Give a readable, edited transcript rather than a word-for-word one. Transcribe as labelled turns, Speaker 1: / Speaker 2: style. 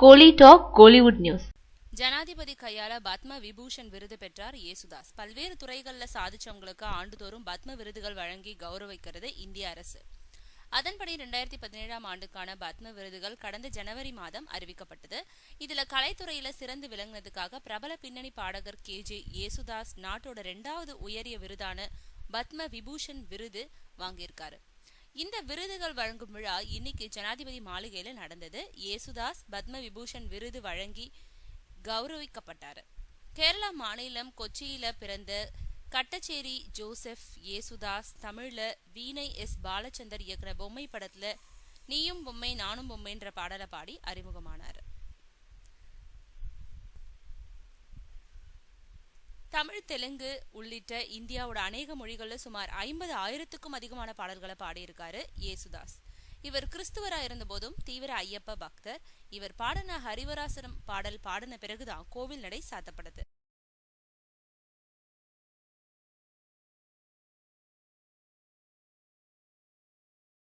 Speaker 1: கோலி talk Kollywood news.
Speaker 2: ஜனாதிபதி கையால பத்ம விபூஷன் விருது பெற்றார் யேசுதாஸ். பல்வேறு துறைகள்ல சாதிச்சவங்களுக்கு ஆண்டுதோறும் பத்ம விருதுகள் வழங்கி கௌரவிக்கிறது இந்திய அரசு. அதன்படி 2017 ஆண்டுக்கான பத்ம விருதுகள் கடந்த ஜனவரி மாதம் அறிவிக்கப்பட்டது. இதுல கலைத்துறையில சிறந்து விளங்கினதுக்காக பிரபல பின்னணி பாடகர் KJ யேசுதாஸ் நாட்டோட 2வது உயரிய விருதான பத்ம விபூஷன் விருது வாங்கியிருக்காரு. இந்த விருதுகள் வழங்கும் விழா இன்னைக்கு ஜனாதிபதி மாளிகையில நடந்தது. யேசுதாஸ் பத்ம விபூஷன் விருது வழங்கி கௌரவிக்கப்பட்டார். கேரளா மாநிலம் கொச்சியில பிறந்த கட்டச்சேரி ஜோசப் யேசுதாஸ் தமிழ்ல வீணை S. பாலச்சந்தர் இயக்குன பொம்மை படத்துல நீயும் பொம்மை நானும் பொம்மைன்ற பாடலை பாடி அறிமுகமானார். தமிழ், தெலுங்கு உள்ளிட்ட இந்தியாவோட அநேக மொழிகள்ல சுமார் 50,000க்கும் அதிகமான பாடல்களை பாடியிருக்காரு யேசுதாஸ். இவர் கிறிஸ்துவராக இருந்த போதும் தீவிர ஐயப்ப பக்தர். இவர் பாடின ஹரிவராசனம் பாடல் பாடின பிறகுதான் கோவில் நடை சாத்தப்பட்டது.